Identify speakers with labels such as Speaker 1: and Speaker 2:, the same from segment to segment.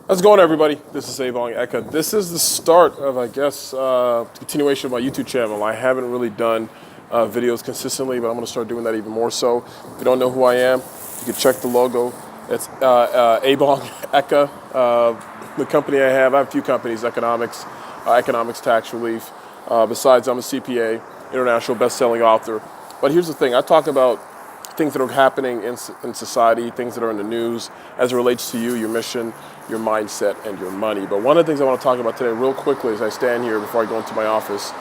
Speaker 1: How's it going, everybody? This is Avon Eka. This is the start of, I guess, continuation of my YouTube channel. I haven't really done videos consistently, but I'm going to start doing that even more so. If you don't know who I am, you can check the logo. It's Avon Eka. The company I have a few companies, economics tax relief. Besides, I'm a CPA, international best-selling author. But here's the thing. I talk about things that are happening in society, things that are in the news as it relates to you, your mission, your mindset, and your money. But one of the things I want to talk about today real quickly as I stand here before I go into my office,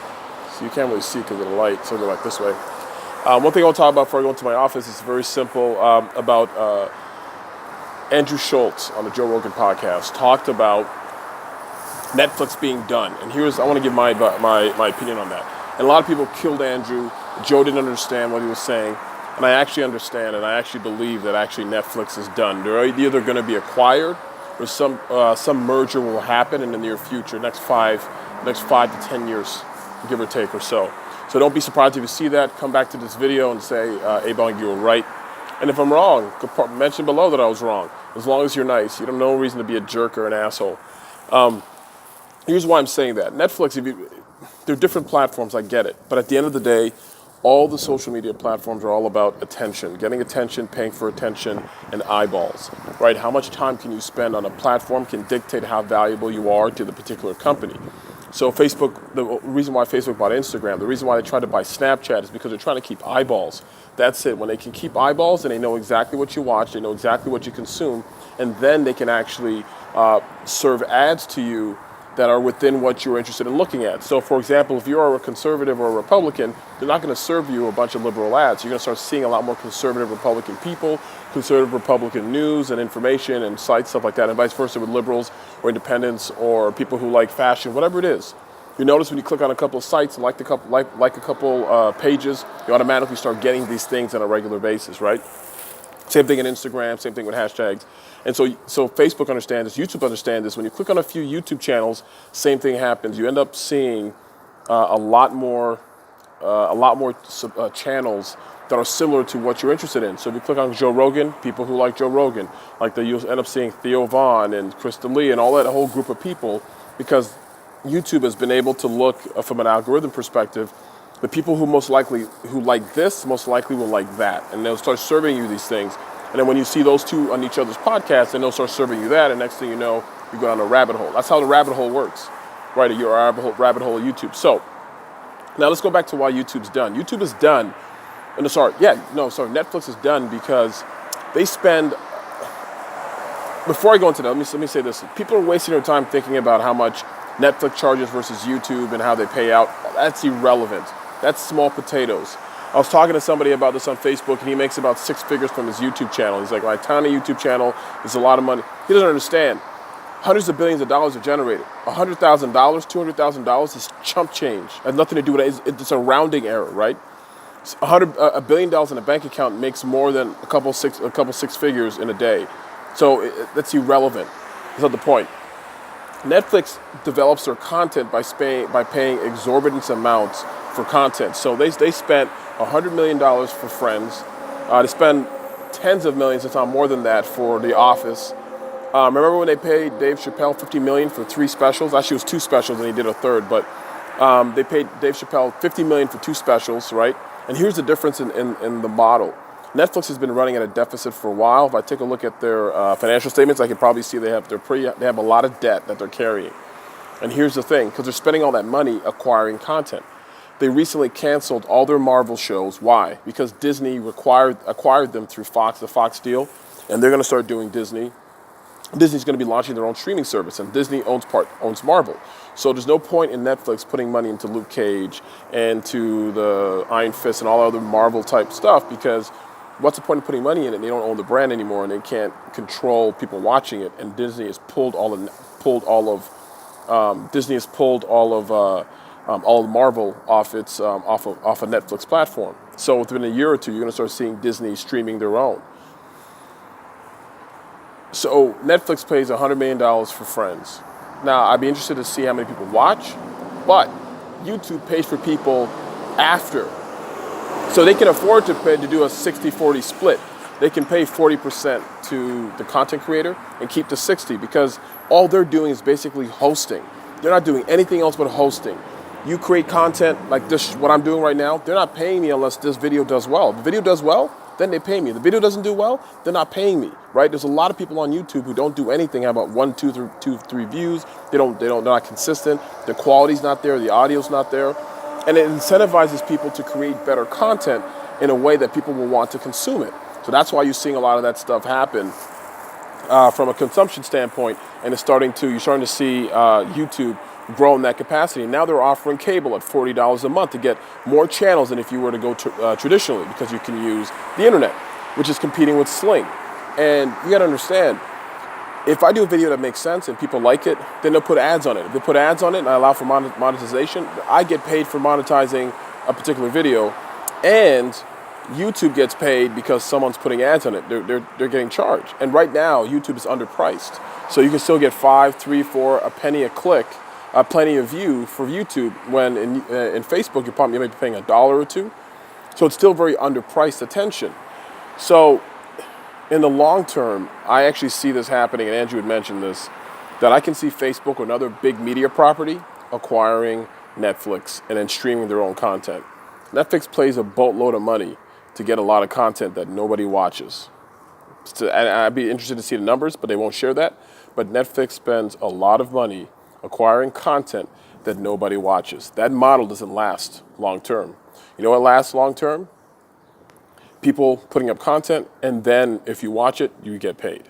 Speaker 1: so you can't really see because of the light, so I'll go like this way. One thing I want to talk about before I go into my office is very simple, about Andrew Schulz on the Joe Rogan podcast talked about Netflix being done. And I want to give my opinion on that. And a lot of people killed Andrew. Joe didn't understand what he was saying. And I actually understand, and I actually believe that actually Netflix is done. They're either going to be acquired, or some merger will happen in the near future, next five to 10 years, give or take or so. So don't be surprised if you see that. Come back to this video and say, Abong, you were right. And if I'm wrong, mention below that I was wrong. As long as you're nice, you have no reason to be a jerk or an asshole. Here's why I'm saying that. Netflix, they're different platforms, I get it. But at the end of the day, all the social media platforms are all about attention, getting attention, paying for attention, and eyeballs, right? How much time can you spend on a platform can dictate how valuable you are to the particular company. So Facebook, the reason why Facebook bought Instagram, the reason why they tried to buy Snapchat is because they're trying to keep eyeballs. That's it. When they can keep eyeballs and they know exactly what you watch, they know exactly what you consume, and then they can actually serve ads to you that are within what you're interested in looking at. So for example, if you are a conservative or a Republican, they're not going to serve you a bunch of liberal ads. You're going to start seeing a lot more conservative Republican people, conservative Republican news and information and sites, stuff like that, and vice versa with liberals or independents or people who like fashion, whatever it is. You notice when you click on a couple of sites and like a couple pages, you automatically start getting these things on a regular basis, right? Same thing in Instagram, same thing with hashtags. And so Facebook understands this, YouTube understands this. When you click on a few YouTube channels, same thing happens. You end up seeing a lot more channels that are similar to what you're interested in. So if you click on Joe Rogan, people who like Joe Rogan, you'll end up seeing Theo Vaughn and Krista Lee and all that whole group of people, because YouTube has been able to look from an algorithm perspective. The people who like this most likely will like that, and they'll start serving you these things. And then when you see those two on each other's podcasts, then they'll start serving you that, and next thing you know, you go down a rabbit hole. That's how the rabbit hole works, right? You're a rabbit hole of YouTube. So now let's go back to why YouTube's done. YouTube is done. Netflix is done because they spend. Before I go into that, let me say this: people are wasting their time thinking about how much Netflix charges versus YouTube and how they pay out. That's irrelevant. That's small potatoes. I was talking to somebody about this on Facebook, and he makes about 6 figures from his YouTube channel. He's like, my tiny YouTube channel is a lot of money. He doesn't understand. Hundreds of billions of dollars are generated. $100,000, $200,000 is chump change. It has nothing to do with it. It's a rounding error, right? $1 billion in a bank account makes more than a couple six figures in a day. So that's irrelevant. That's not the point. Netflix develops their content by paying exorbitant amounts for content. So they spent $100 million for Friends. They spend tens of millions, if not more than that, for The Office. Remember when they paid Dave Chappelle $50 million for 3 specials? Actually, it was 2 specials, and he did a third. But they paid Dave Chappelle $50 million for 2 specials, right? And here's the difference in the model. Netflix has been running at a deficit for a while. If I take a look at their financial statements, I can probably see they have a lot of debt that they're carrying. And here's the thing, because they're spending all that money acquiring content. They recently canceled all their Marvel shows. Why? Because Disney acquired them through Fox, the Fox deal, and they're going to start doing Disney. Disney's going to be launching their own streaming service, and Disney owns Marvel. So there's no point in Netflix putting money into Luke Cage and to the Iron Fist and all other Marvel type stuff, because what's the point of putting money in it? They don't own the brand anymore, and they can't control people watching it. And Disney has pulled all of Marvel off of Netflix platform. So within a year or two, you're going to start seeing Disney streaming their own. So Netflix pays $100 million for Friends. Now, I'd be interested to see how many people watch, but YouTube pays for people after. So they can afford to do a 60-40 split. they can pay 40% to the content creator and keep the 60 because all they're doing is basically hosting. They're not doing anything else but hosting. You create content like this, what I'm doing right now, they're not paying me unless this video does well. If the video does well, then they pay me. If the video doesn't do well, they're not paying me, right? There's a lot of people on YouTube who don't do anything, have about 1, 2, 3 views. They're not consistent. The quality's not there, the audio's not there. And it incentivizes people to create better content in a way that people will want to consume it. So that's why you're seeing a lot of that stuff happen from a consumption standpoint, and you're starting to see YouTube grow in that capacity. Now they're offering cable at $40 a month to get more channels than if you were to go traditionally, because you can use the internet, which is competing with Sling. And you got to understand, if I do a video that makes sense and people like it, then they'll put ads on it. If they put ads on it and I allow for monetization, I get paid for monetizing a particular video, and YouTube gets paid because someone's putting ads on it. They're getting charged. And right now, YouTube is underpriced. So you can still get 5, 3, 4, a penny a click, plenty of view for YouTube, when in Facebook, you might be paying $1 or $2. So it's still very underpriced attention. So in the long term, I actually see this happening, and Andrew had mentioned this, that I can see Facebook or another big media property acquiring Netflix and then streaming their own content. Netflix pays a boatload of money to get a lot of content that nobody watches. And I'd be interested to see the numbers, but they won't share that. But Netflix spends a lot of money acquiring content that nobody watches. That model doesn't last long term. You know what lasts long term? People putting up content, and then if you watch it, you get paid.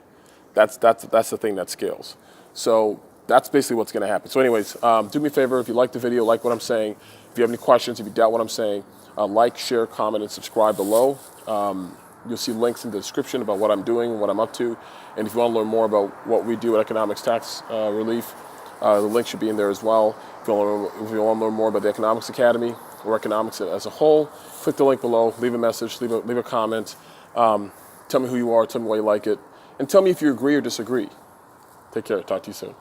Speaker 1: That's the thing that scales. So that's basically what's going to happen. So anyways, do me a favor, if you like the video, like what I'm saying, if you have any questions, if you doubt what I'm saying, like, share, comment, and subscribe below. You'll see links in the description about what I'm doing, what I'm up to. And if you want to learn more about what we do at Economics Tax Relief, the link should be in there as well. If you want to learn more about the Economics Academy or economics as a whole, click the link below, leave a message, leave a comment. Tell me who you are, tell me why you like it, and tell me if you agree or disagree. Take care. Talk to you soon.